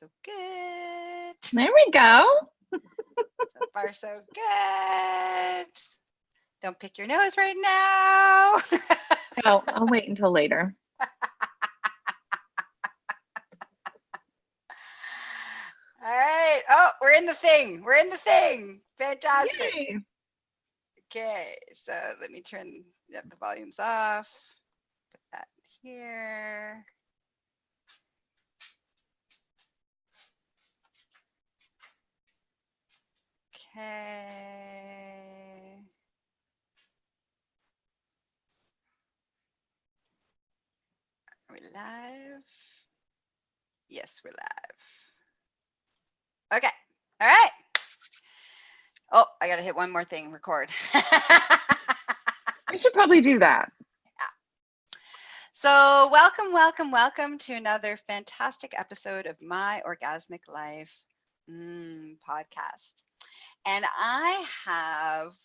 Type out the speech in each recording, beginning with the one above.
so good. There we go. So far, so good. Don't pick your nose right now. Oh, I'll wait until later. All right. Oh, we're in the thing. We're in the thing. Fantastic. Yay. Okay, so let me turn the volumes off. Put that here. Okay. Are we live? Yes, we're live. Okay. All right. Oh, I got to hit one more thing, record. We should probably do that. So welcome to another fantastic episode of My Orgasmic Life podcast. And I have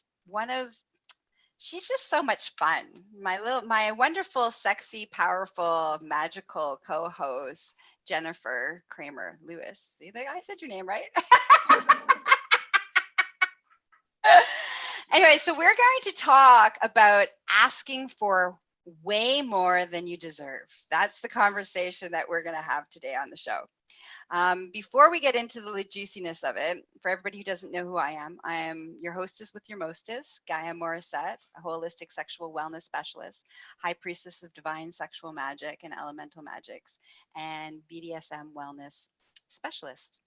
she's just so much fun. My wonderful, sexy, powerful, magical co-host, Jennifer Cramer Lewis. See, I said your name right. Anyway, so we're going to talk about asking for way more than you deserve. That's the conversation that we're going to have today on the show. Before we get into the juiciness of it, for everybody who doesn't know who I am your hostess with your mostess, Gaia Morrissette, a holistic sexual wellness specialist, high priestess of divine sexual magic and elemental magics, and BDSM wellness specialist.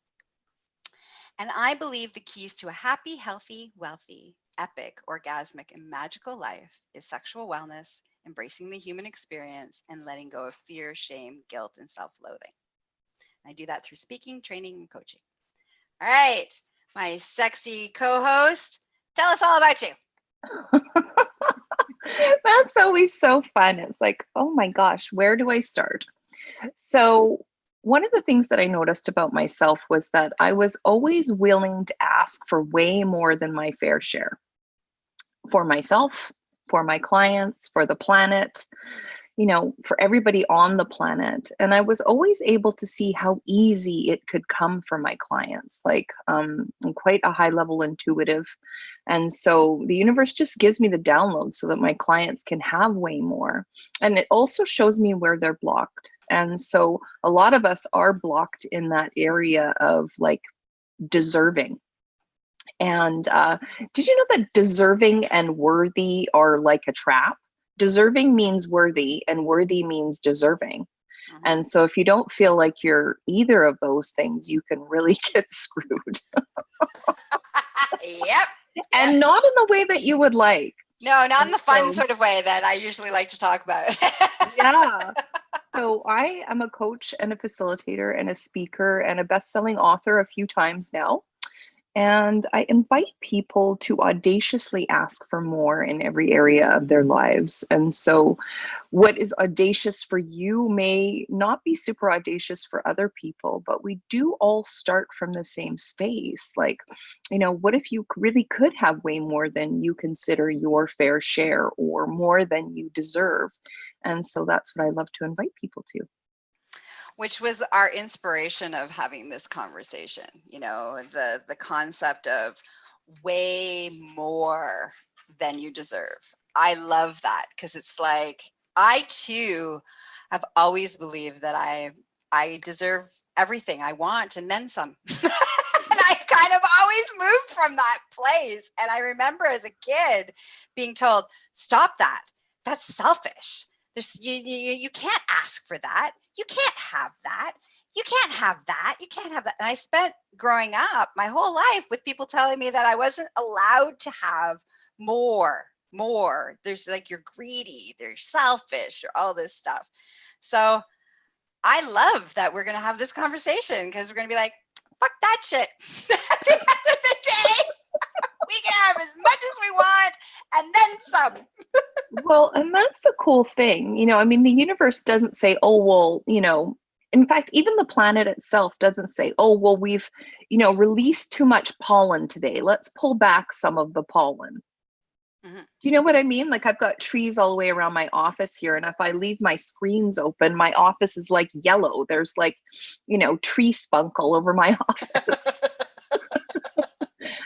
And I believe the keys to a happy, healthy, wealthy, epic, orgasmic, and magical life is sexual wellness, embracing the human experience, and letting go of fear, shame, guilt, and self-loathing. I do that through speaking, training, and coaching. All right, my sexy co-host, tell us all about you. That's always so fun. It's like, oh my gosh, where do I start? So one of the things that I noticed about myself was that I was always willing to ask for way more than my fair share. For myself, for my clients, for the planet, for everybody on the planet. And I was always able to see how easy it could come for my clients. Like, I'm quite a high level intuitive. And so the universe just gives me the download so that my clients can have way more. And it also shows me where they're blocked. And so a lot of us are blocked in that area of like deserving. And did you know that deserving and worthy are like a trap? Deserving means worthy, and worthy means deserving. Mm-hmm. And so if you don't feel like you're either of those things, you can really get screwed. Yep. And not in the way that you would like. No, not in the fun sort of way that I usually like to talk about. Yeah. So I am a coach and a facilitator and a speaker and a best-selling author a few times now. And I invite people to audaciously ask for more in every area of their lives. And so what is audacious for you may not be super audacious for other people, but we do all start from the same space. Like, what if you really could have way more than you consider your fair share or more than you deserve? And so that's what I love to invite people to. Which was our inspiration of having this conversation, the concept of way more than you deserve. I love that because it's like, I too have always believed that I deserve everything I want and then some. And I've kind of always moved from that place. And I remember as a kid being told, stop that. That's selfish. You can't ask for that. You can't have that. You can't have that. You can't have that. And I spent growing up my whole life with people telling me that I wasn't allowed to have more. There's like, you're greedy, they're selfish, or all this stuff. So I love that we're going to have this conversation because we're going to be like, fuck that shit. At the end of the day, we can have as much as we want and then some. Well, and that's the cool thing. The universe doesn't say, oh, well, in fact, even the planet itself doesn't say, oh, well, we've, released too much pollen today. Let's pull back some of the pollen. Mhm. Do you know what I mean? Like, I've got trees all the way around my office here. And if I leave my screens open, my office is like yellow. There's like, tree spunk all over my office.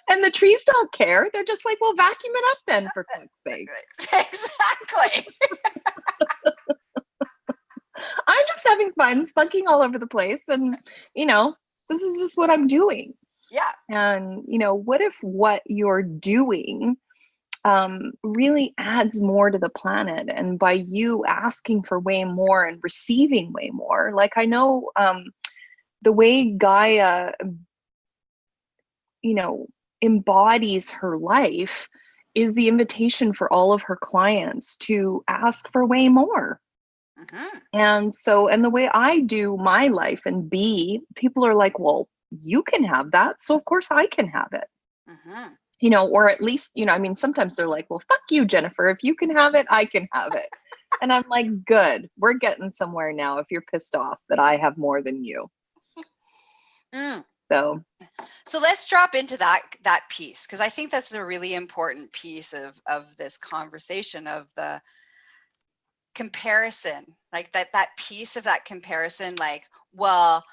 And the trees don't care. They're just like, well, vacuum it up then, for fuck's sake. Exactly. I'm just having fun spunking all over the place. And, this is just what I'm doing. Yeah. And, what if what you're doing really adds more to the planet? And by you asking for way more and receiving way more, like, I know the way Gaia, embodies her life is the invitation for all of her clients to ask for way more. Mm-hmm. And the way I do my life and be, people are like, well, you can have that, so of course I can have it. Mm-hmm. Or at least, sometimes they're like, well, fuck you, Jennifer. If you can have it, I can have it. And I'm like, good, we're getting somewhere now if you're pissed off that I have more than you. So let's drop into that piece, because I think that's a really important piece of this conversation, of the comparison, like that piece of that comparison, like, well,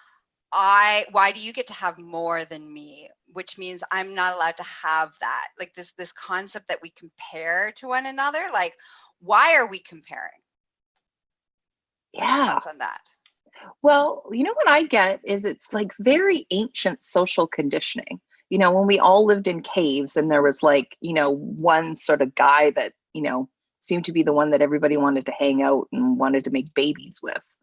why do you get to have more than me, which means I'm not allowed to have that, like this concept that we compare to one another. Like, why are we comparing? Yeah. Thoughts on that? Well, what I get is it's like very ancient social conditioning. When we all lived in caves and there was like, one sort of guy that, seemed to be the one that everybody wanted to hang out and wanted to make babies with.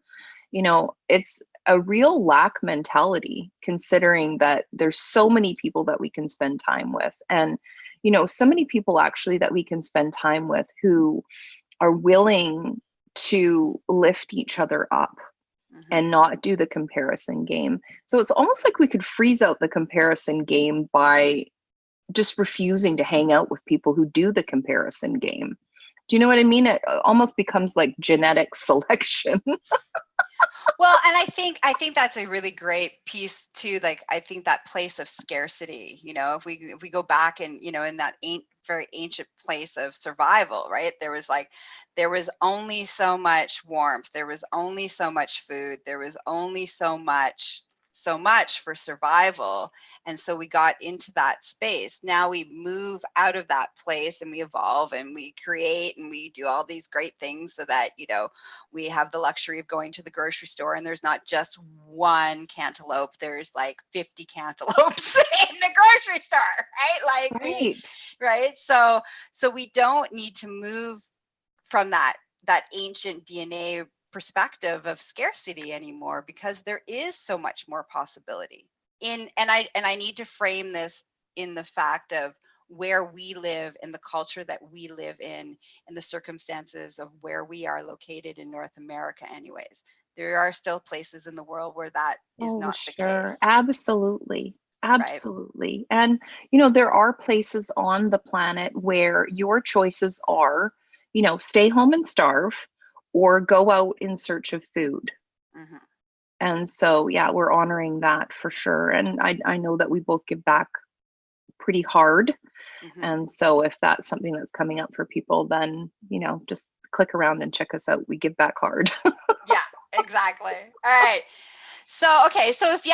It's a real lack mentality, considering that there's so many people that we can spend time with. And, so many people actually that we can spend time with who are willing to lift each other up. Mm-hmm. And not do the comparison game. So it's almost like we could freeze out the comparison game by just refusing to hang out with people who do the comparison game. Do you know what I mean? It almost becomes like genetic selection. Well, and I think that's a really great piece too. Like, I think that place of scarcity, if we go back and, in that very ancient place of survival, right? There was only so much warmth. There was only so much food. There was only so much for survival. And so we got into that space. Now we move out of that place and we evolve and we create and we do all these great things so that, we have the luxury of going to the grocery store and there's not just one cantaloupe, there's like 50 cantaloupes in the grocery store, right? Like, right. Right. So we don't need to move from that ancient DNA perspective of scarcity anymore, because there is so much more possibility and I need to frame this in the fact of where we live, in the culture that we live in the circumstances of where we are located in North America. Anyways, there are still places in the world where that is not the case. Absolutely. Right? And there are places on the planet where your choices are, stay home and starve or go out in search of food. Mm-hmm. And so, yeah, we're honoring that for sure. And I know that we both give back pretty hard. Mm-hmm. And so if that's something that's coming up for people, then, just click around and check us out. We give back hard. Yeah, exactly. All right. So, okay. So if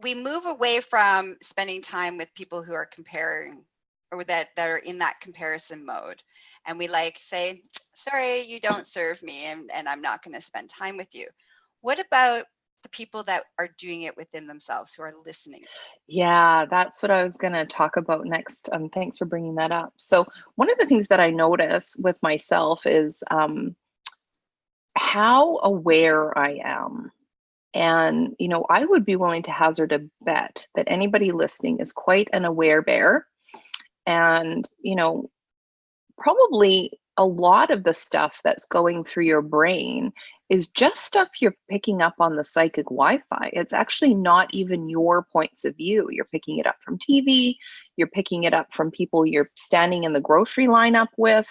we move away from spending time with people who are comparing, or that are in that comparison mode, and we say, sorry, you don't serve me, and I'm not going to spend time with you. What about the people that are doing it within themselves, who are listening? Yeah, that's what I was going to talk about next. Thanks for bringing that up. So one of the things that I notice with myself is how aware I am. And, I would be willing to hazard a bet that anybody listening is quite an aware bear. And, probably a lot of the stuff that's going through your brain is just stuff you're picking up on the psychic Wi-Fi. It's actually not even your points of view. You're picking it up from TV. You're picking it up from people you're standing in the grocery lineup with,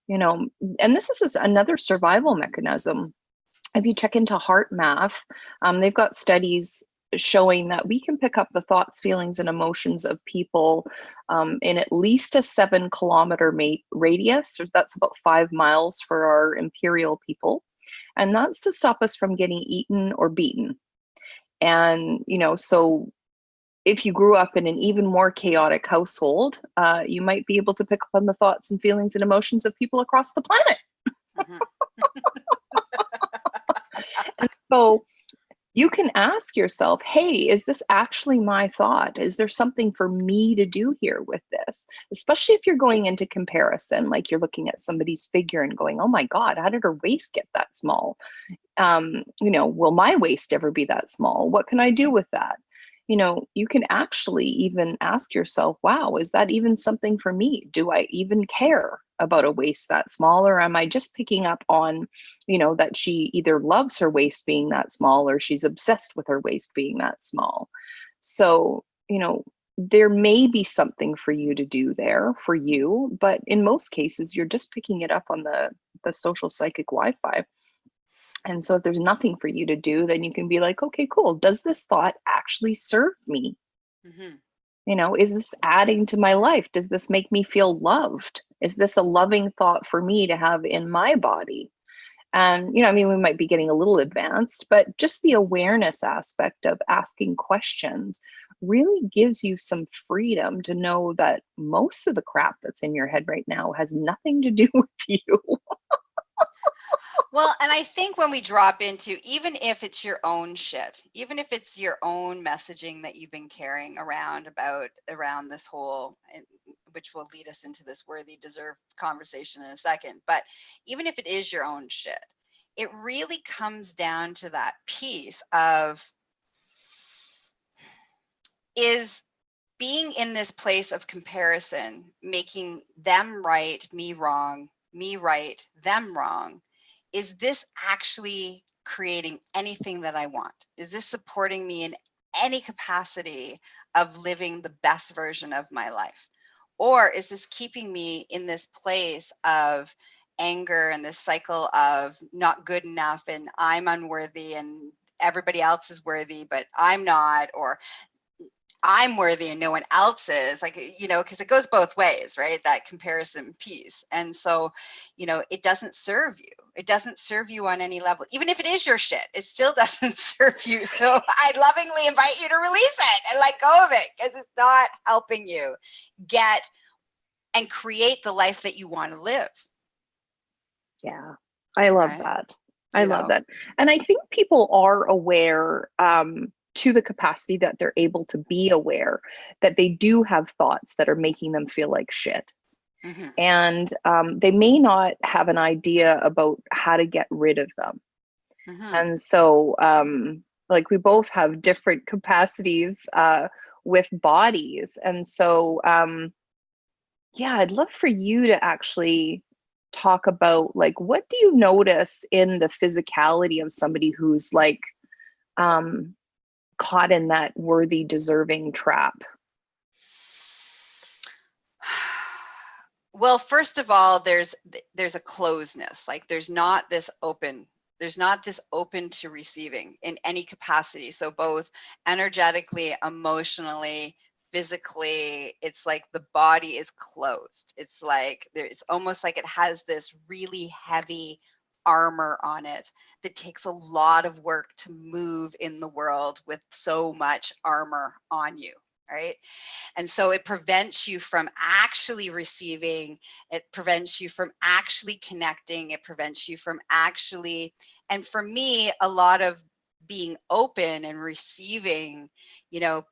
and this is another survival mechanism. If you check into heart math, they've got studies showing that we can pick up the thoughts, feelings, and emotions of people in at least a 7-kilometer radius. So that's about 5 miles for our imperial people. And that's to stop us from getting eaten or beaten. And, so if you grew up in an even more chaotic household, you might be able to pick up on the thoughts and feelings and emotions of people across the planet. Mhm. And so you can ask yourself, hey, is this actually my thought? Is there something for me to do here with this? Especially if you're going into comparison, like you're looking at somebody's figure and going, oh my God, how did her waist get that small? Will my waist ever be that small? What can I do with that? You can actually even ask yourself, wow, is that even something for me? Do I even care about a waist that small? Or am I just picking up on, that she either loves her waist being that small or she's obsessed with her waist being that small? So, there may be something for you to do there for you, but in most cases, you're just picking it up on the social psychic Wi-Fi. And so if there's nothing for you to do, then you can be like, okay, cool. Does this thought actually serve me? Mm-hmm. Is this adding to my life? Does this make me feel loved? Is this a loving thought for me to have in my body? And, we might be getting a little advanced, but just the awareness aspect of asking questions really gives you some freedom to know that most of the crap that's in your head right now has nothing to do with you. Well, and I think when we drop into, even if it's your own shit, even if it's your own messaging that you've been carrying around this whole, which will lead us into this worthy deserve conversation in a second, but even if it is your own shit, it really comes down to that piece of, is being in this place of comparison, making them right, me wrong, me right, them wrong. Is this actually creating anything that I want? Is this supporting me in any capacity of living the best version of my life? Or is this keeping me in this place of anger and this cycle of not good enough and I'm unworthy and everybody else is worthy, but I'm not, or I'm worthy and no one else is, like, because it goes both ways, right? That comparison piece. And so, it doesn't serve you. It doesn't serve you on any level. Even if it is your shit, it still doesn't serve you. So I lovingly invite you to release it and let go of it, because it's not helping you get and create the life that you want to live. Yeah, I love Right? that. I love that. And I think people are aware to the capacity that they're able to be aware that they do have thoughts that are making them feel like shit. Mm-hmm. And they may not have an idea about how to get rid of them. Mm-hmm. And so, like, we both have different capacities with bodies. And so, yeah, I'd love for you to actually talk about, like, what do you notice in the physicality of somebody who's like caught in that worthy deserving trap? Well, first of all, there's a closeness. Like, there's not this open to receiving in any capacity. So both energetically, emotionally, physically, it's like the body is closed. It's like it's almost like it has this really heavy armor on it that takes a lot of work to move in the world with so much armor on you. Right. And so it prevents you from actually receiving, it prevents you from actually connecting, it prevents you from actually, and for me, a lot of being open and receiving,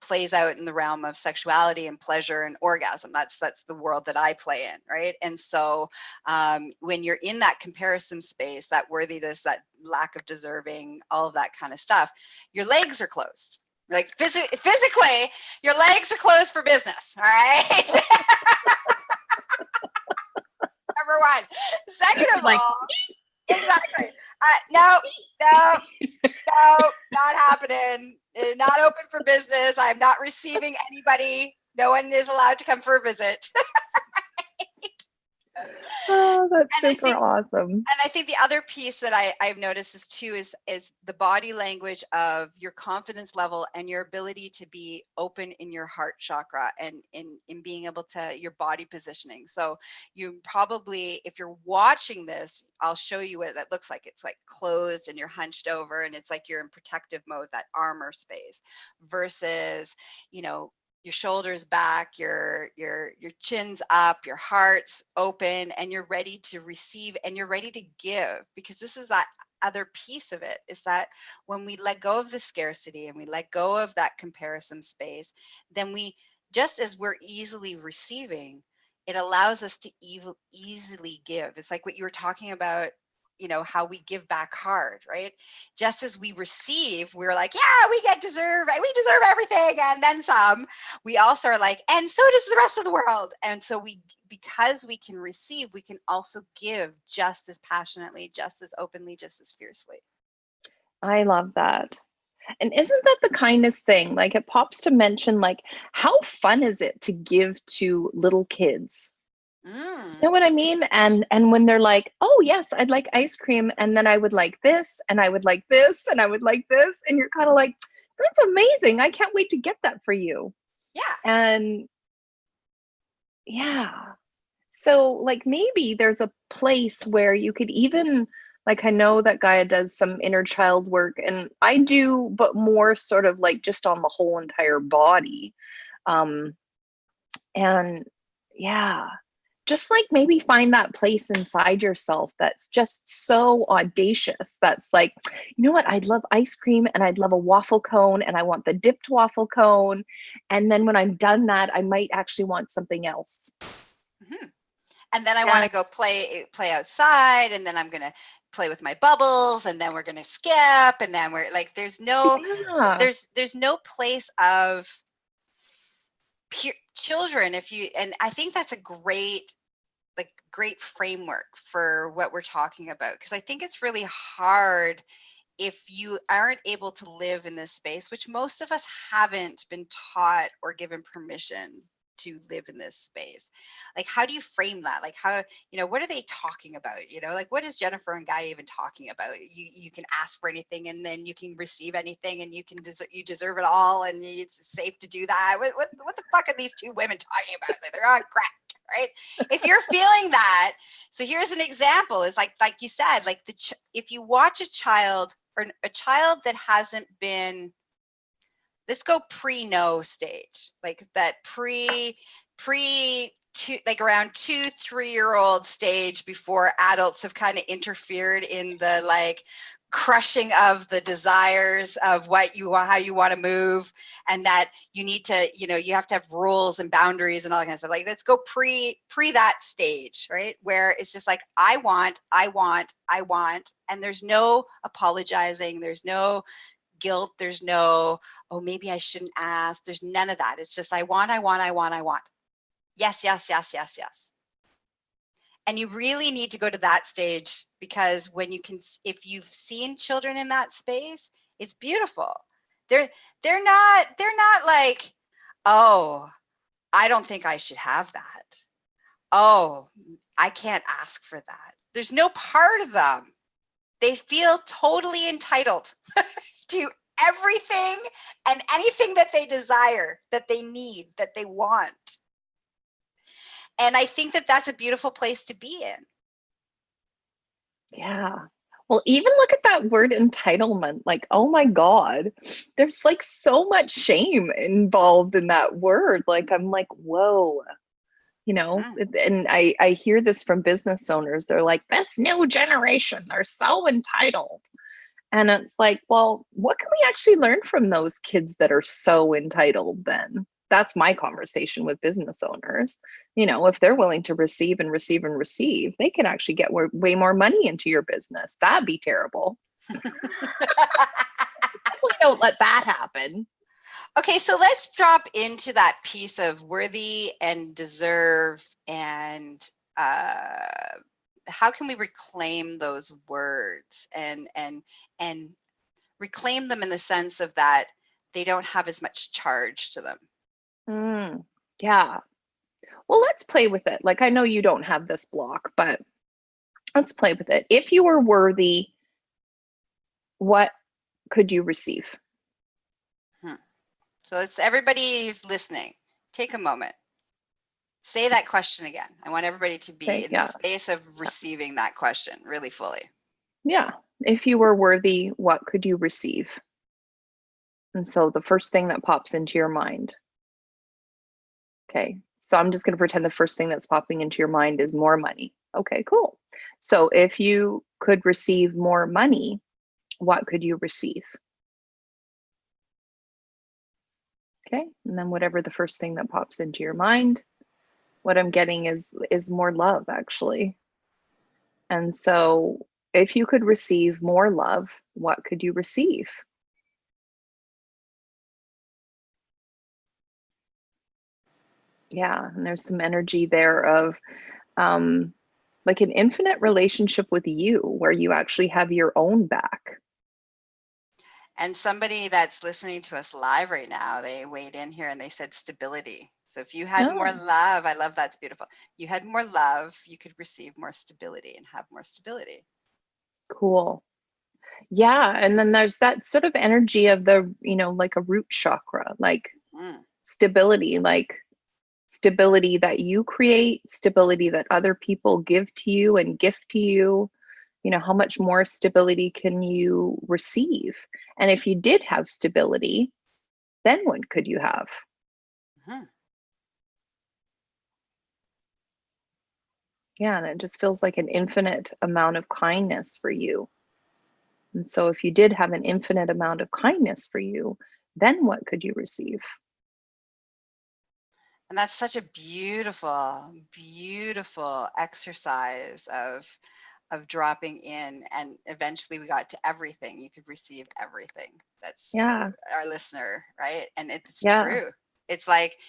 plays out in the realm of sexuality and pleasure and orgasm. That's the world that I play in, right? And so when you're in that comparison space, that worthiness, that lack of deserving, all of that kind of stuff, your legs are closed. Like physically, your legs are closed for business. All right. Number one. Second of all, exactly. No, not happening. Not open for business. I'm not receiving anybody. No one is allowed to come for a visit. Oh, that's And I super think awesome. and I think the other piece that I've noticed is too is the body language of your confidence level and your ability to be open in your heart chakra and in being able to your body positioning. So you probably, if you're watching this, I'll show you what that looks like. It's like closed and you're hunched over and it's like you're in protective mode, that armor space, versus, you know, your shoulders back, your chin's up, your heart's open, and you're ready to receive and you're ready to give. Because this is that other piece of it, is that when we let go of the scarcity and we let go of that comparison space, then we, just as we're easily receiving, it allows us to easily give. It's like what you were talking about, you know, how we give back hard, right? Just as we receive, we're like, yeah, we deserve everything and then some. We also are like, and so does the rest of the world. And so we, because we can receive, we can also give just as passionately, just as openly, just as fiercely. I love that. And isn't that the kindest thing? Like, it pops to mention, like, how fun is it to give to little kids? You know what I mean? And when they're like, oh yes, I'd like ice cream, and then I would like this, and I would like this, and I would like this, and you're kind of like, that's amazing. I can't wait to get that for you. Yeah. And yeah. So like maybe there's a place where you could even, like, I know that Gaia does some inner child work, and I do, but more sort of like just on the whole entire body. And yeah, just like maybe find that place inside yourself that's just so audacious. That's like, you know what? I'd love ice cream and I'd love a waffle cone and I want the dipped waffle cone. And then when I'm done that, I might actually want something else. Mm-hmm. And then I want to go play outside, and then I'm going to play with my bubbles, and then we're going to skip, and then we're like, there's no place of children. If you, and I think that's a great framework for what we're talking about, because I think it's really hard if you aren't able to live in this space, which most of us haven't been taught or given permission to live in this space. Like, how do you frame that? Like, how, you know, what are they talking about? You know, like, what is Jennifer and Guy even talking about? You can ask for anything and then you can receive anything, and you deserve it all, and it's safe to do that. What the fuck are these two women talking about? Like, they're on crack. Right? If you're feeling that, so here's an example. Is like you said, like if you watch a child, or a child that hasn't been, let's go pre-no stage, like that pre two, like around 2-3-year-old stage, before adults have kind of interfered in the like crushing of the desires of what you want, how you want to move, and that you need to, you know, you have to have rules and boundaries and all that kind of stuff. Like, let's go pre that stage, right? Where it's just like, I want, and there's no apologizing, there's no guilt, there's no, oh, maybe I shouldn't ask. There's none of that. It's just, I want. Yes, yes, yes, yes, yes. And you really need to go to that stage, because when you can, if you've seen children in that space, it's beautiful. They're not like, oh, I don't think I should have that. Oh, I can't ask for that. There's no part of them. They feel totally entitled to everything and anything that they desire, that they need, that they want. And I think that that's a beautiful place to be in. Yeah. Well, even look at that word entitlement. Like, oh my God, there's like so much shame involved in that word. Like, I'm like, whoa, you know, and I hear this from business owners. They're like, this new generation, they're so entitled. And it's like, well, what can we actually learn from those kids that are so entitled then? That's my conversation with business owners. You know, if they're willing to receive and receive and receive, they can actually get way more money into your business. That'd be terrible. Definitely don't let that happen. Okay, so let's drop into that piece of worthy and deserve, and how can we reclaim those words and reclaim them in the sense of that they don't have as much charge to them. Yeah. Well, let's play with it. Like, I know you don't have this block, but let's play with it. If you were worthy, what could you receive? So it's everybody who's listening. Take a moment. Say that question again. I want everybody to be in the space of receiving that question really fully. Yeah. If you were worthy, what could you receive? And so the first thing that pops into your mind. Okay. So I'm just going to pretend the first thing that's popping into your mind is more money. Okay, cool. So if you could receive more money, what could you receive? Okay. And then whatever the first thing that pops into your mind, what I'm getting is more love, actually. And so if you could receive more love, what could you receive? Yeah, and there's some energy there of like an infinite relationship with you, where you actually have your own back. And somebody that's listening to us live right now, they weighed in here and they said stability. So if you had more love, I love that's beautiful. You had more love, you could receive more stability and have more stability. Cool. Yeah, and then there's that sort of energy of the, like a root chakra, like stability, like stability that you create, stability that other people give to you and gift to you. How much more stability can you receive? And if you did have stability, then what could you have? Yeah, and it just feels like an infinite amount of kindness for you. And so if you did have an infinite amount of kindness for you, then what could you receive? And that's such a beautiful, beautiful exercise of dropping in, and eventually we got to everything. You could receive everything. That's our listener, right? And it's true. It's like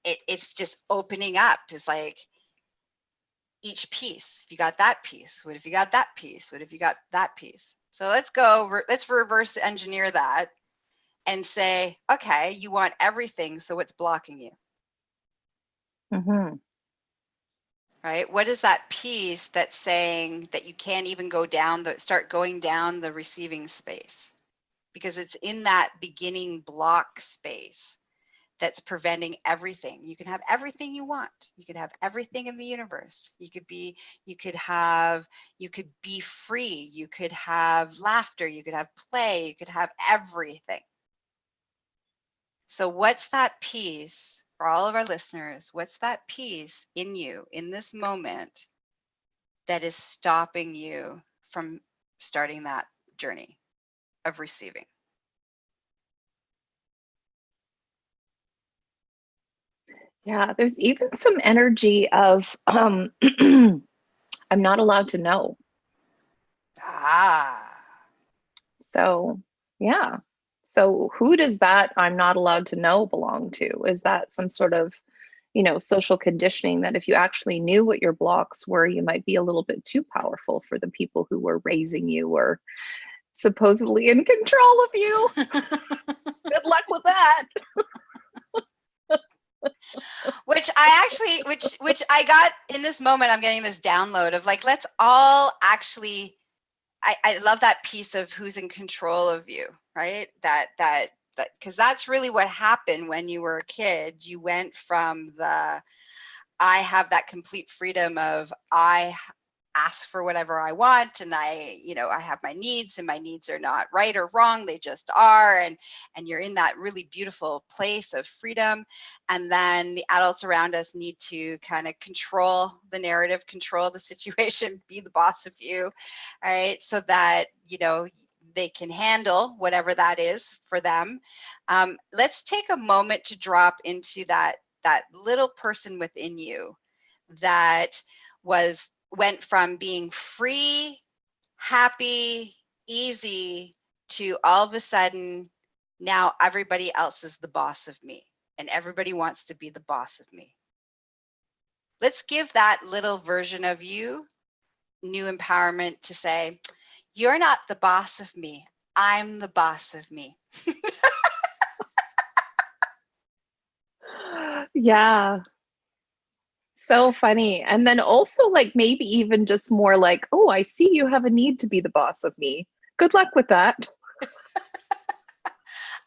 it's just opening up. It's like each piece. If you got that piece, what if you got that piece? What if you got that piece? So let's reverse engineer that and say, okay, you want everything, so what's blocking you? Right? What is that piece that's saying that you can't even start going down the receiving space? Because it's in that beginning block space that's preventing everything. You can have everything you want. You could have everything in the universe. You could be free. You could have laughter. You could have play. You could have everything. So what's that piece for all of our listeners? What's that piece in you in this moment that is stopping you from starting that journey of receiving? Yeah, there's even some energy of I'm not allowed to know. So, yeah. So who does that I'm not allowed to know belong to? Is that some sort of, social conditioning that if you actually knew what your blocks were, you might be a little bit too powerful for the people who were raising you or supposedly in control of you? Good luck with that. Which I got in this moment. I'm getting this download of like, let's all actually, I love that piece of who's in control of you, right? That because that's really what happened when you were a kid. You went from I have that complete freedom of I ask for whatever I want, and I have my needs, and my needs are not right or wrong, they just are, and you're in that really beautiful place of freedom. And then the adults around us need to kind of control the narrative, control the situation, be the boss of you, right? So that they can handle whatever that is for them. Let's take a moment to drop into that little person within you that went from being free, happy, easy to all of a sudden now everybody else is the boss of me and everybody wants to be the boss of me. Let's give that little version of you new empowerment to say, you're not the boss of me. I'm the boss of me. Yeah. So funny. And then also like maybe even just more like, oh, I see you have a need to be the boss of me. Good luck with that.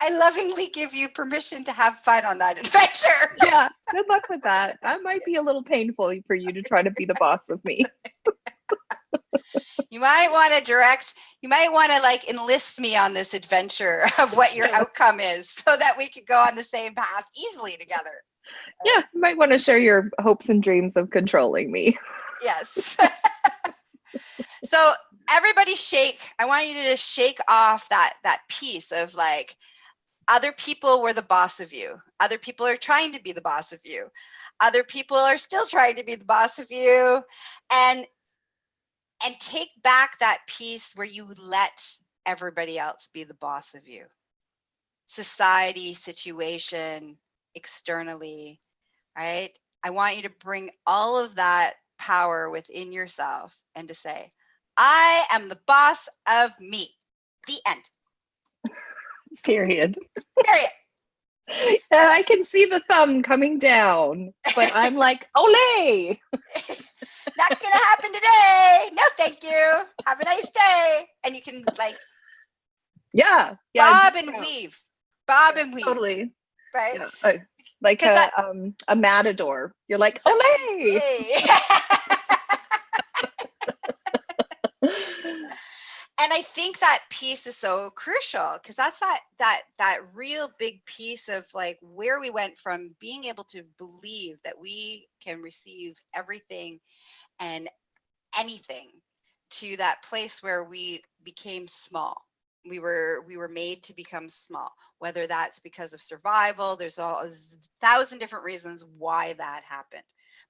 I lovingly give you permission to have fun on that adventure. Yeah, good luck with that. That might be a little painful for you to try to be the boss of me. You might want to like enlist me on this adventure of what your outcome is so that we could go on the same path easily together. Yeah, you might want to share your hopes and dreams of controlling me. Yes. So everybody I want you to shake off that piece of like, other people were the boss of you. Other people are trying to be the boss of you. Other people are still trying to be the boss of you. And take back that piece where you let everybody else be the boss of you. Society, situation, externally, right? I want you to bring all of that power within yourself and to say, I am the boss of me. The end. Period. Period. And I can see the thumb coming down, but I'm like, ole. Not gonna happen today. No, thank you. Have a nice day. And you can like bob and weave. Bob and weave. Totally. Right? Yeah. Like a matador. You're like, ole. And I think that piece is so crucial because that's that real big piece of like where we went from being able to believe that we can receive everything and anything to that place where we became small. We were made to become small, whether that's because of survival. There's a thousand different reasons why that happened.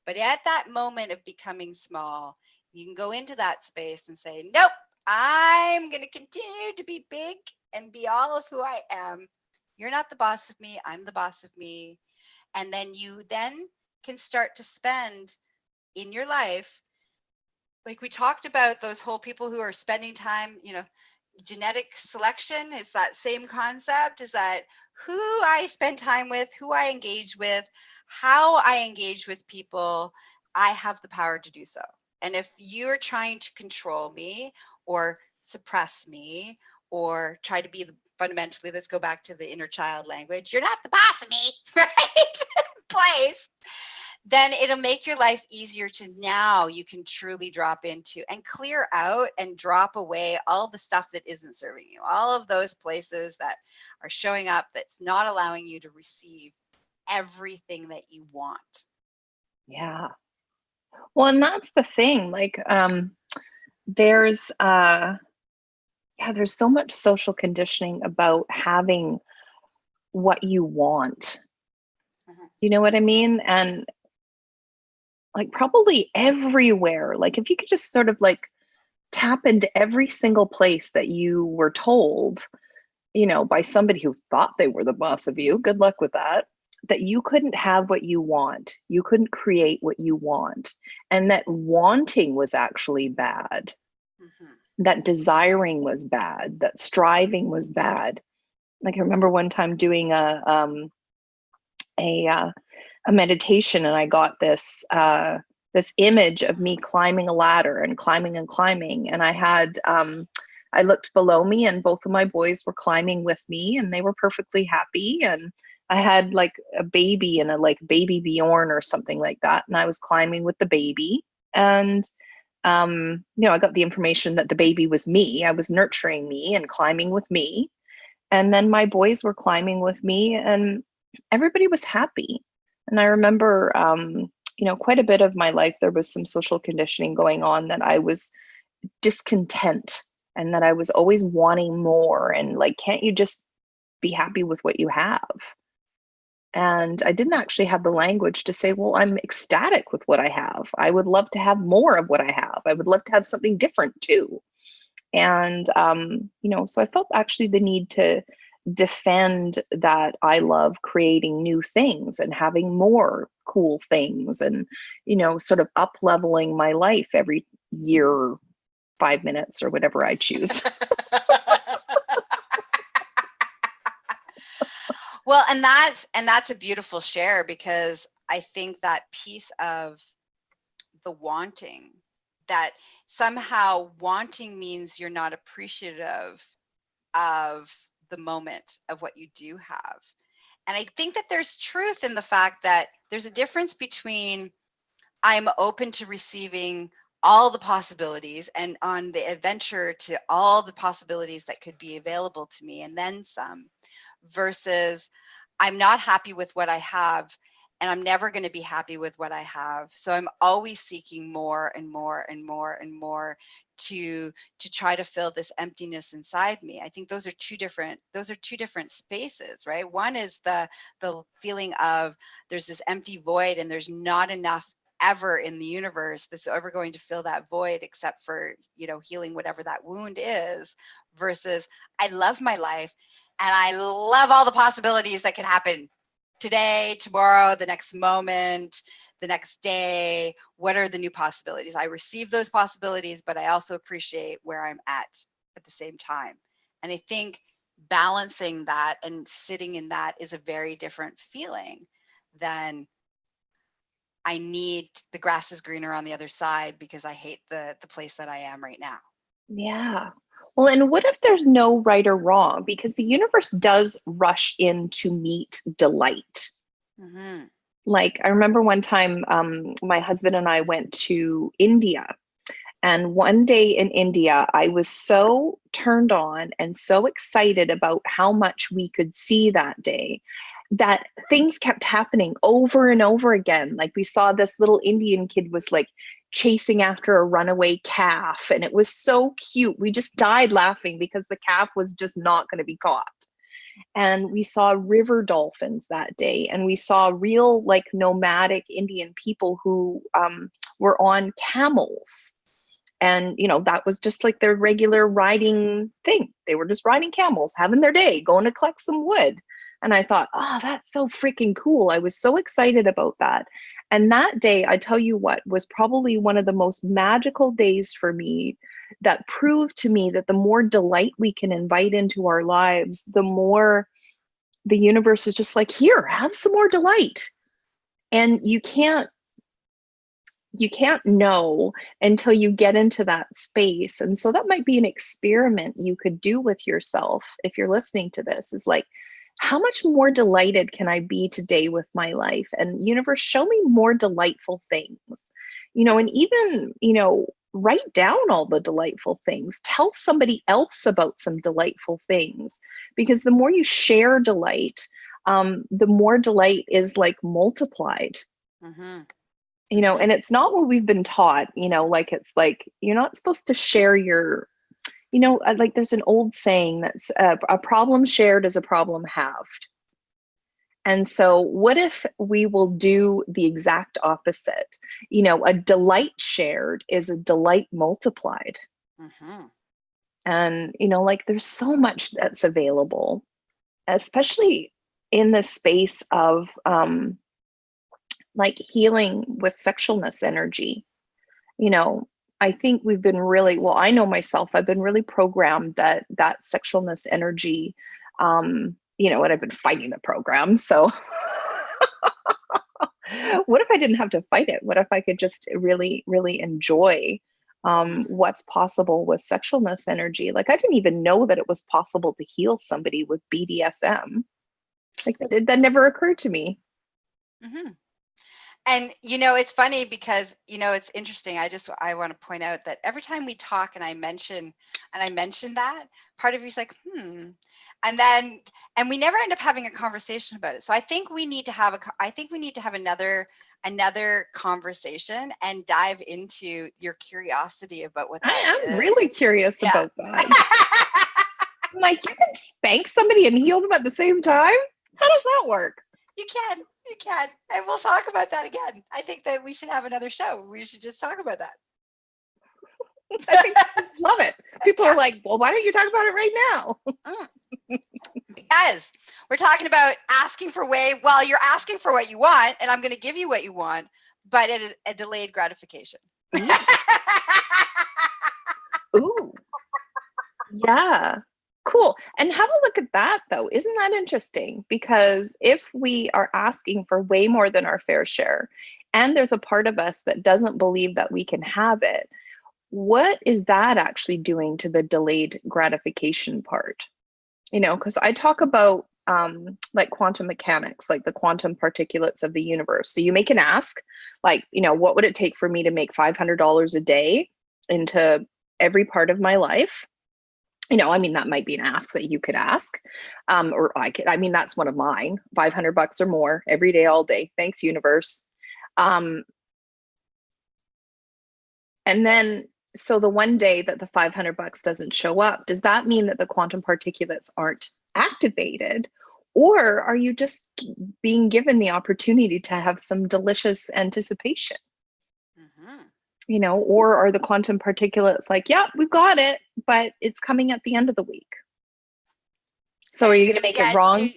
But at that moment of becoming small, you can go into that space and say, nope, I'm going to continue to be big and be all of who I am. You're not the boss of me. I'm the boss of me. And then you then can start to spend in your life, like we talked about those whole people who are spending time, genetic selection is that same concept, is that who I spend time with, who I engage with, how I engage with people, I have the power to do so. And if you're trying to control me or suppress me or try to be fundamentally, let's go back to the inner child language, you're not the boss of me, right? Place. Then it'll make your life easier to now you can truly drop into and clear out and drop away all the stuff that isn't serving you, all of those places that are showing up that's not allowing you to receive everything that you want. Yeah. Well, and that's the thing. Like, there's so much social conditioning about having what you want. You know what I mean? And like probably everywhere, like if you could just sort of like tap into every single place that you were told, by somebody who thought they were the boss of you, good luck with that you couldn't have what you want. You couldn't create what you want. And that wanting was actually bad. That desiring was bad. That striving was bad. Like I remember one time doing a meditation, and I got this image of me climbing a ladder and climbing, and I had I looked below me, and both of my boys were climbing with me, and they were perfectly happy. And I had like a baby and a like baby Bjorn or something like that, and I was climbing with the baby. And I got the information that the baby was me. I was nurturing me and climbing with me. And then my boys were climbing with me, and everybody was happy. And I remember, quite a bit of my life, there was some social conditioning going on that I was discontent and that I was always wanting more. And like, can't you just be happy with what you have? And I didn't actually have the language to say, well, I'm ecstatic with what I have. I would love to have more of what I have. I would love to have something different too. And, so I felt actually the need to defend that I love creating new things and having more cool things and, sort of up leveling my life every year, 5 minutes or whatever I choose. Well, and that's a beautiful share, because I think that piece of the wanting, that somehow wanting means you're not appreciative of the moment of what you do have. And I think that there's truth in the fact that there's a difference between I'm open to receiving all the possibilities and on the adventure to all the possibilities that could be available to me and then some, versus I'm not happy with what I have and I'm never going to be happy with what I have. So I'm always seeking more and more and more and more to try to fill this emptiness inside me. I think those are two different spaces, right? One is the feeling of there's this empty void and there's not enough ever in the universe that's ever going to fill that void except for, healing whatever that wound is, versus I love my life and I love all the possibilities that could happen today, tomorrow, the next moment, the next day. What are the new possibilities? I receive those possibilities, but I also appreciate where I'm at the same time. And I think balancing that and sitting in that is a very different feeling than I need the grass is greener on the other side because I hate the place that I am right now. Yeah. Well, and what if there's no right or wrong? Because the universe does rush in to meet delight. Mm-hmm. Like, I remember one time my husband and I went to India. And one day in India, I was so turned on and so excited about how much we could see that day that things kept happening over and over again. Like, we saw this little Indian kid was like chasing after a runaway calf, and it was so cute. We just died laughing because the calf was just not going to be caught. And we saw river dolphins that day, and we saw real like nomadic Indian people who were on camels. And, that was just like their regular riding thing. They were just riding camels, having their day, going to collect some wood. And I thought, oh, that's so freaking cool. I was so excited about that. And that day, I tell you what, was probably one of the most magical days for me, that proved to me that the more delight we can invite into our lives, the more the universe is just like, here, have some more delight. And you can't know until you get into that space. And so that might be an experiment you could do with yourself if you're listening to this, is like, how much more delighted can I be today with my life? And universe, show me more delightful things, and even, write down all the delightful things. Tell somebody else about some delightful things, because the more you share delight, the more delight is like multiplied. Mm-hmm. And it's not what we've been taught, like, it's like, you're not supposed to share your, like, there's an old saying that's a problem shared is a problem halved. And so what if we will do the exact opposite? A delight shared is a delight multiplied. Mm-hmm. And, like, there's so much that's available, especially in the space of, like, healing with sexualness energy. I think we've been really, well, I know myself, I've been really programmed that sexualness energy, and I've been fighting the program. So what if I didn't have to fight it? What if I could just really, really enjoy what's possible with sexualness energy? Like, I didn't even know that it was possible to heal somebody with BDSM. Like, that never occurred to me. Mm-hmm. And, it's funny because, it's interesting. I want to point out that every time we talk and I mention that, part of you's like, and we never end up having a conversation about it. So I think we need to have another conversation and dive into your curiosity about what that I am is. really curious about that. I'm like, you can spank somebody and heal them at the same time? How does that work? You can. And we'll talk about that again. I think that we should have another show. We should just talk about that. I think love it. People are like, well, why don't you talk about it right now? Because we're talking about you're asking for what you want, and I'm going to give you what you want, but at a delayed gratification. Ooh. Yeah. Cool. And have a look at that, though. Isn't that interesting? Because if we are asking for way more than our fair share, and there's a part of us that doesn't believe that we can have it, what is that actually doing to the delayed gratification part? Because I talk about like quantum mechanics, like the quantum particulates of the universe. So you make an ask, like, what would it take for me to make $500 a day into every part of my life? That might be an ask that you could ask, or I could. That's one of mine. $500 or more every day, all day. Thanks, universe. And then, so the one day that the $500 doesn't show up, does that mean that the quantum particulates aren't activated, or are you just being given the opportunity to have some delicious anticipation? Mm-hmm. Or are the quantum particulates like, yeah, we've got it, but it's coming at the end of the week. So are you going to make it wrong?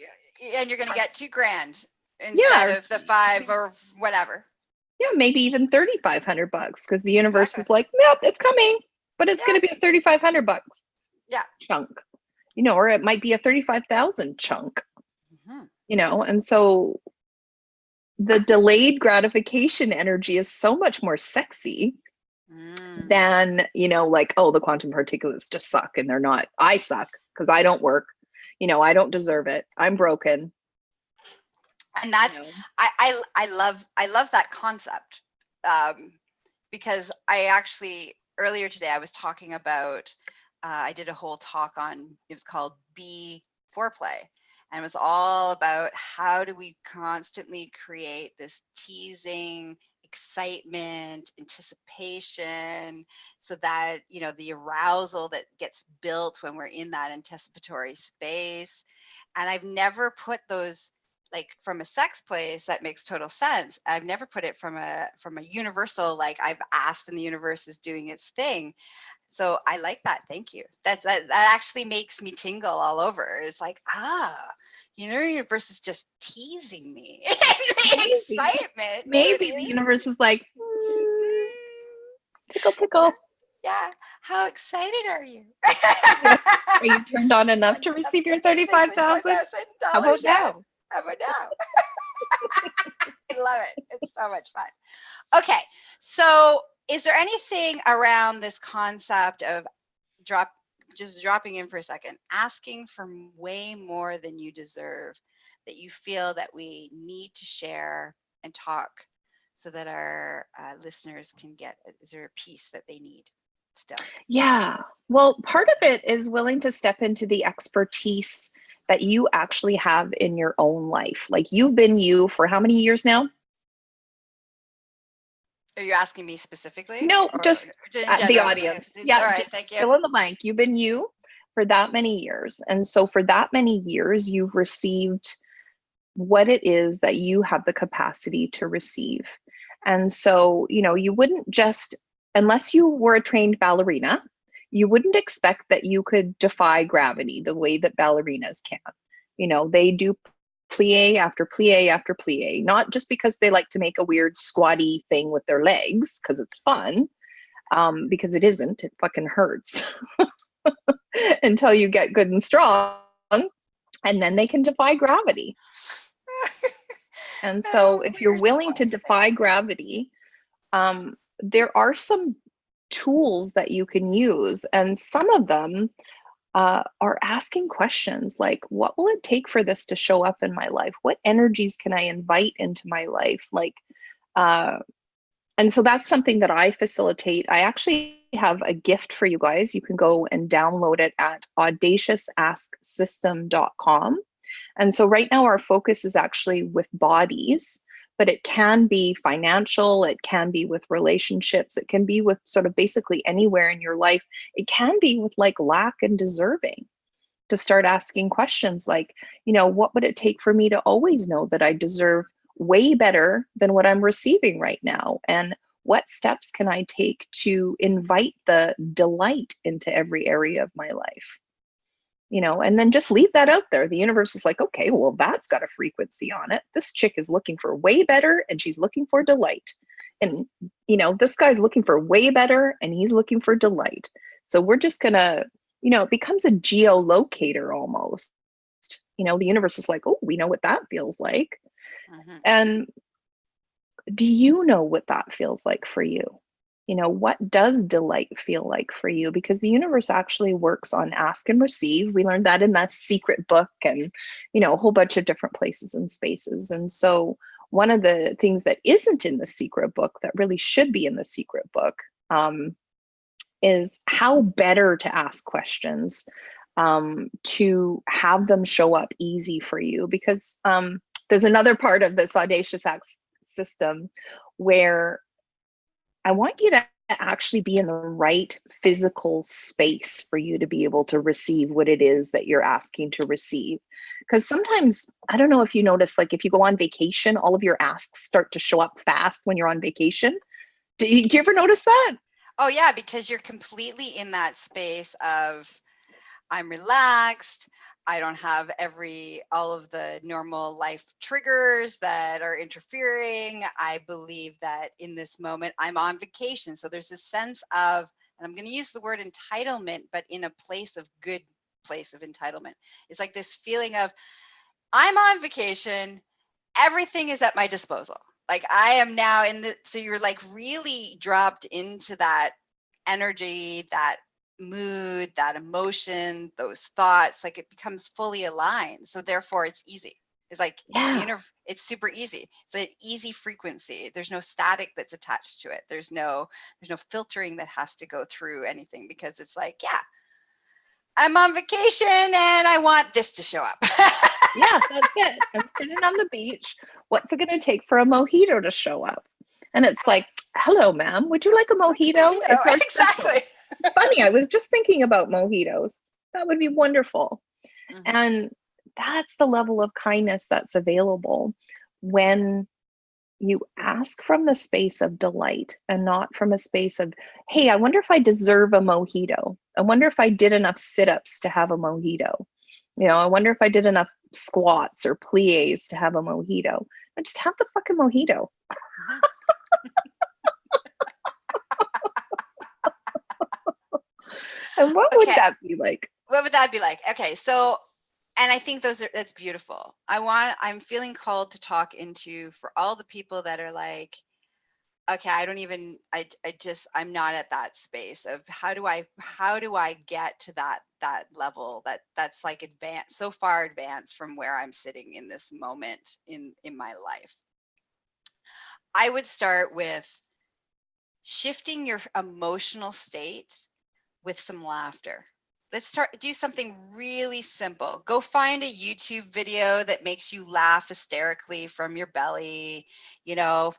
And you're going to get $2,000 instead of the 5 or whatever. Yeah, maybe even $3,500 because the universe is like, nope, it's coming, but it's going to be a $3,500 chunk, or it might be a 35,000 chunk, and so the delayed gratification energy is so much more sexy than, like, oh, the quantum particulates just suck and they're not. I suck because I don't work. I don't deserve it. I'm broken. And that's, I love that concept, because I actually, earlier today, I was talking about, I did a whole talk on, it was called Be Foreplay. And it was all about how do we constantly create this teasing, excitement, anticipation, so that, the arousal that gets built when we're in that anticipatory space. And I've never put those, like, from a sex place, that makes total sense. I've never put it from a universal, like, I've asked and the universe is doing its thing. So I like that. Thank you. That actually makes me tingle all over. It's like, the universe is just teasing me. Excitement. Maybe the universe is like, tickle, tickle. Yeah. How excited are you? Are you turned on enough to receive your $35,000? How about now? How about now? I love it. It's so much fun. Okay. So is there anything around this concept of dropping in for a second, asking for way more than you deserve, that you feel that we need to share and talk so that our listeners can get? Is there a piece that they need still? Yeah. Well, part of it is willing to step into the expertise that you actually have in your own life. Like, you've been you for how many years now? Are you asking me specifically? No, just the audience. Yeah. All right, thank you. Fill in the blank. You've been you for that many years. And so for that many years, you've received what it is that you have the capacity to receive. And so, you wouldn't just, unless you were a trained ballerina, you wouldn't expect that you could defy gravity the way that ballerinas can. They do plie after plie after plie, not just because they like to make a weird squatty thing with their legs, because it's fun, because it isn't. It fucking hurts until you get good and strong, and then they can defy gravity. And so if you're willing to defy gravity, there are some tools that you can use, and some of them are asking questions like, what will it take for this to show up in my life? What energies can I invite into my life? Like, and so that's something that I facilitate. I actually have a gift for you guys. You can go and download it at audaciousaskSystem.com. And so right now our focus is actually with bodies, but it can be financial, it can be with relationships, it can be with sort of basically anywhere in your life. It can be with like lack and deserving, to start asking questions like, what would it take for me to always know that I deserve way better than what I'm receiving right now? And what steps can I take to invite the delight into every area of my life? And then just leave that out there. The universe is like, okay, well, that's got a frequency on it. This chick is looking for way better and she's looking for delight. And, this guy's looking for way better and he's looking for delight. So we're just going to, it becomes a geolocator almost. The universe is like, oh, we know what that feels like. Mhm. And do you know what that feels like for you? What does delight feel like for you? Because the universe actually works on ask and receive. We learned that in that secret book and, a whole bunch of different places and spaces. And so one of the things that isn't in the secret book that really should be in the secret book is how better to ask questions, to have them show up easy for you. Because there's another part of this Audacious Ask System where I want you to actually be in the right physical space for you to be able to receive what it is that you're asking to receive. Because sometimes, I don't know if you notice, like if you go on vacation, all of your asks start to show up fast when you're on vacation. Do you ever notice that? Oh yeah, because you're completely in that space of I'm relaxed. I don't have all of the normal life triggers that are interfering. I believe that in this moment I'm on vacation. So there's this sense of, and I'm going to use the word entitlement, but in a place of entitlement. It's like this feeling of I'm on vacation. Everything is at my disposal. Like I am now so you're like really dropped into that energy, that mood, that emotion, those thoughts, like it becomes fully aligned. So therefore it's easy. It's like it's super easy. It's an easy frequency. There's no static that's attached to it. There's no filtering that has to go through anything, because it's like, yeah, I'm on vacation and I want this to show up. Yeah, that's it. I'm sitting on the beach. What's it going to take for a mojito to show up? And it's like, hello, ma'am. Would you like a mojito? It's our Exactly. Funny, I was just thinking about mojitos. That would be wonderful. Mhm. And that's the level of kindness that's available when you ask from the space of delight and not from a space of, hey, I wonder if I deserve a mojito. I wonder if I did enough sit-ups to have a mojito. I wonder if I did enough squats or plies to have a mojito. And just have the fucking mojito. And what would that be like? What would that be like? Okay, so, and I think that's beautiful. I'm feeling called to talk into, for all the people that are like, okay, I'm not at that space of how do I get to that level that's like advanced, so far advanced from where I'm sitting in this moment in my life. I would start with shifting your emotional state with some laughter. Let's do something really simple. Go find a YouTube video that makes you laugh hysterically from your belly.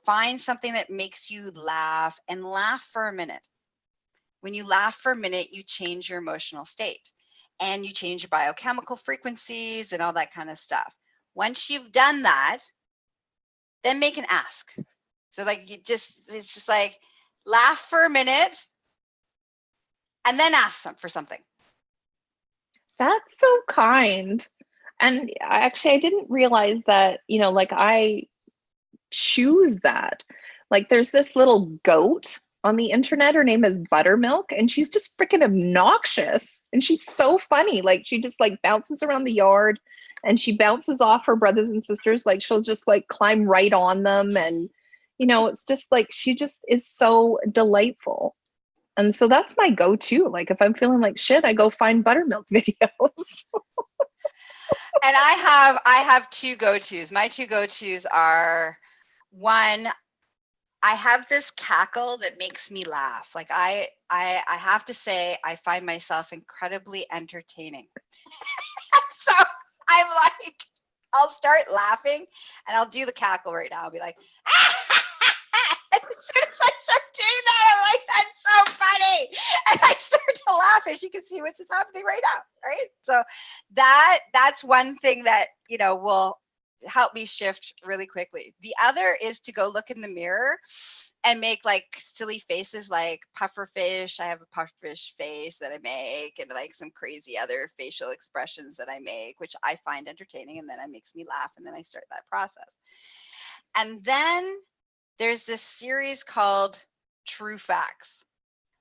Find something that makes you laugh and laugh for a minute. When you laugh for a minute, you change your emotional state and you change your biochemical frequencies and all that kind of stuff. Once you've done that, then make an ask. So like it's just like laugh for a minute and then ask them for something. That's so kind. And actually, I didn't realize that, like I choose that. Like there's this little goat on the internet. Her name is Buttermilk, and she's just freaking obnoxious. And she's so funny. Like she just like bounces around the yard and she bounces off her brothers and sisters. Like she'll just like climb right on them. And, it's just like, she just is so delightful. And so that's my go-to. Like if I'm feeling like shit, I go find Buttermilk videos. And I have two go-tos. My two go-tos are, one, I have this cackle that makes me laugh. Like I have to say, I find myself incredibly entertaining. So I'm like, I'll start laughing and I'll do the cackle right now. I'll be like, as soon as I start doing that, I'm like, that's so funny. And I start to laugh, as you can see what's happening right now. Right. So that's one thing that, will help me shift really quickly. The other is to go look in the mirror and make like silly faces, like puffer fish. I have a puffer fish face that I make, and like some crazy other facial expressions that I make, which I find entertaining, and then it makes me laugh, and then I start that process. And then there's this series called True Facts.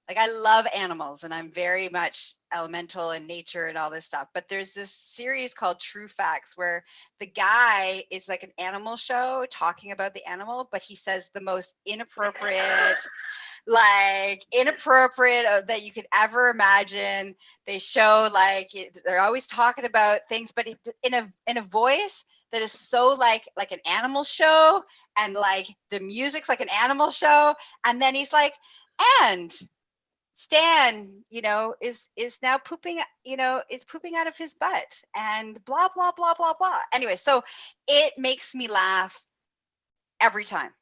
Like I love animals and I'm very much elemental and nature and all this stuff. But there's this series called True Facts where the guy is like an animal show talking about the animal, but he says the most inappropriate, that you could ever imagine. They show they're always talking about things, but in a voice that is so like an animal show, and like the music's like an animal show, and then he's like, and Stan, is now pooping, is pooping out of his butt and blah, blah, blah, blah, blah. Anyway, so it makes me laugh every time,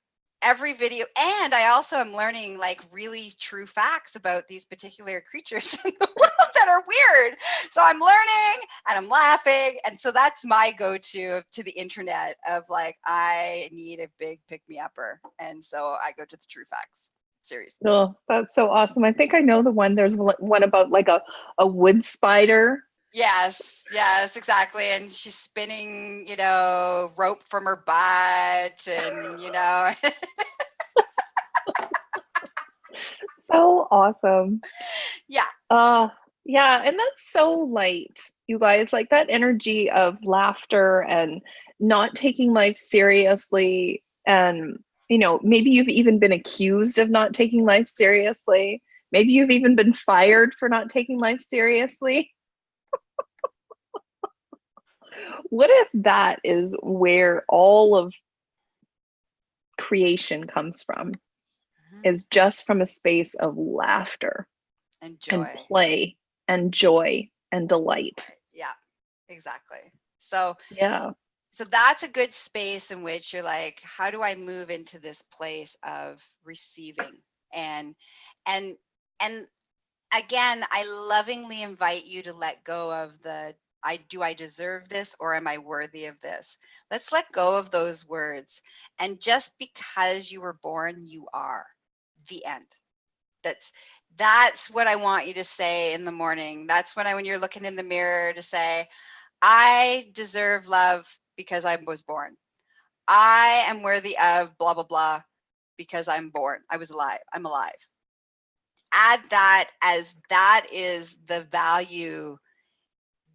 every video. And I also am learning like really true facts about these particular creatures in the world that are weird. So I'm learning and I'm laughing. And so that's my go-to to the internet of like, I need a big pick-me-upper. And so I go to the True Facts series. Oh, that's so awesome. I think I know the one. There's one about like a wood spider. Yes, exactly. And she's spinning, rope from her butt and, So awesome. Yeah. Yeah. And that's so light, you guys, like that energy of laughter and not taking life seriously. And, maybe you've even been accused of not taking life seriously. Maybe you've even been fired for not taking life seriously. What if that is where all of creation comes from? Is just from a space of laughter and joy and play and joy and delight. Yeah, exactly. So yeah. So that's a good space in which you're like, how do I move into this place of receiving? And again, I lovingly invite you to let go of do I deserve this or am I worthy of this? Let's let go of those words. And just because you were born, you are. The end. That's what I want you to say in the morning. That's when you're looking in the mirror to say, I deserve love because I was born. I am worthy of blah, blah, blah because I'm born. I was alive. I'm alive. Add that as that is the value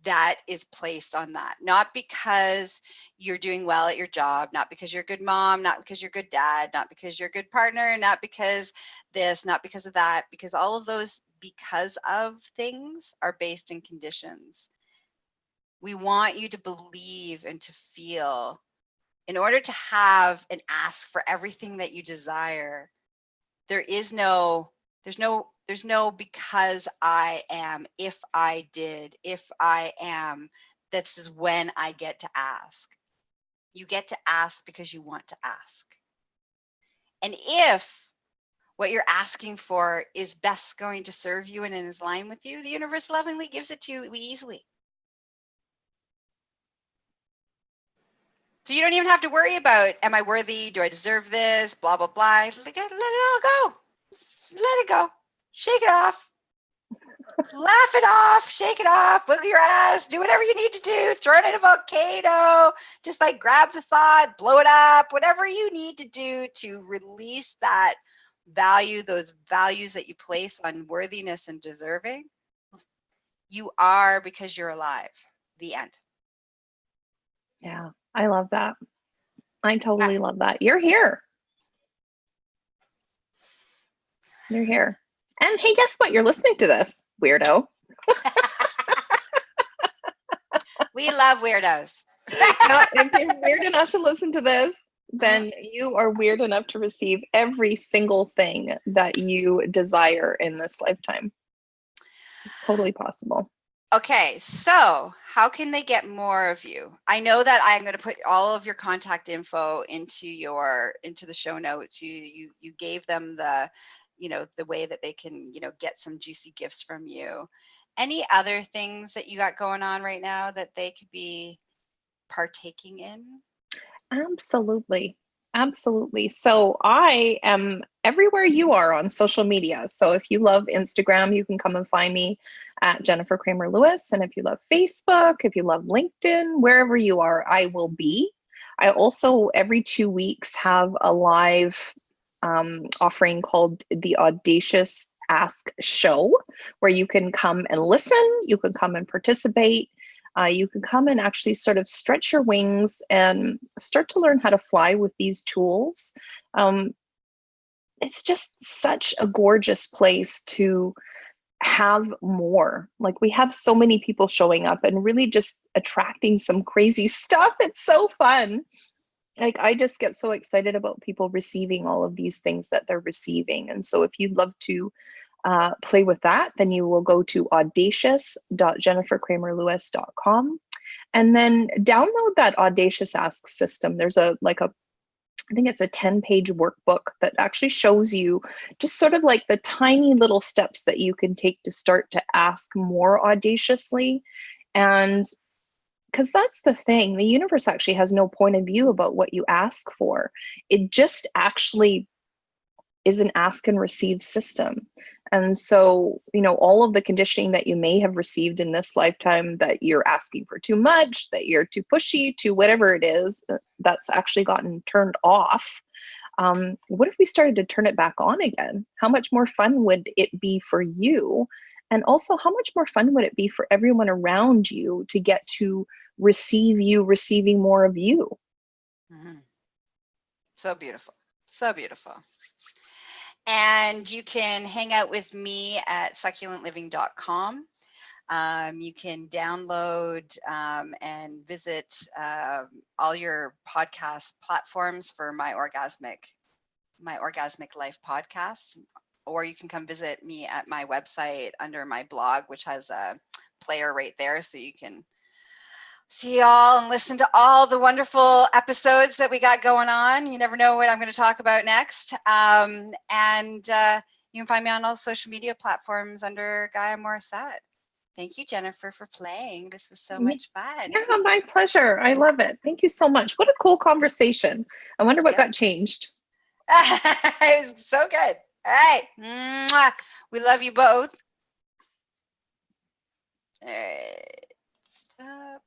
that is placed on that. Not because you're doing well at your job, not because you're a good mom, not because you're a good dad, not because you're a good partner, not because this, not because of that, because all of those because of things are based in conditions. We want you to believe and to feel in order to have and ask for everything that you desire. There's no because I am, if I did, if I am, this is when I get to ask. You get to ask because you want to ask. And if what you're asking for is best going to serve you and is in line with you, the universe lovingly gives it to you easily. So you don't even have to worry about, am I worthy? Do I deserve this? Blah, blah, blah. Let it all go. Let it go. Shake it off. Laugh it off. Shake it off. Wiggle your ass. Do whatever you need to do. Throw it in a volcano. Just like grab the thought, blow it up. Whatever you need to do to release that value, those values that you place on worthiness and deserving. You are because you're alive. The end. Yeah, I love that. I totally love that. You're here. You're here. And hey, guess what? You're listening to this, weirdo. We love weirdos. Now, if you're weird enough to listen to this, then you are weird enough to receive every single thing that you desire in this lifetime. It's totally possible. Okay, so how can they get more of you? I know that I'm going to put all of your contact info into the show notes. You gave them the way that they can, get some juicy gifts from you. Any other things that you got going on right now that they could be partaking in? Absolutely. Absolutely. So I am everywhere you are on social media. So if you love Instagram, you can come and find me at Jennifer Cramer Lewis. And if you love Facebook, if you love LinkedIn, wherever you are, I will be. I also every 2 weeks have a live offering called the Audacious Ask show, where you can come and listen, you can come and participate, you can come and actually sort of stretch your wings and start to learn how to fly with these tools. It's just such a gorgeous place to have more. Like, we have so many people showing up and really just attracting some crazy stuff. It's so fun. Like, I just get so excited about people receiving all of these things that they're receiving. And so if you'd love to play with that, then you will go to audacious.jennifercramerlewis.com and then download that Audacious Ask System. There's I think it's a 10-page workbook that actually shows you just sort of like the tiny little steps that you can take to start to ask more audaciously. And because that's the thing, the universe actually has no point of view about what you ask for. It just actually is an ask and receive system. And so, all of the conditioning that you may have received in this lifetime, that you're asking for too much, that you're too pushy, to whatever it is, that's actually gotten turned off. What if we started to turn it back on again? How much more fun would it be for you? And also, how much more fun would it be for everyone around you to get to receive you receiving more of you? Mm-hmm. So beautiful. So beautiful. And you can hang out with me at succulentliving.com. You can download and visit all your podcast platforms for my Orgasmic Life podcast, or you can come visit me at my website under my blog, which has a player right there, so you can see all and listen to all the wonderful episodes that we got going on. You never know what I'm going to talk about next. And you can find me on all social media platforms under Gaia Morrissette. Thank you, Jennifer, for playing. This was so much fun. Yeah, my pleasure. I love it. Thank you so much. What a cool conversation. I wonder what got changed. It was so good. All right. Mwah. We love you both. All right. Stop.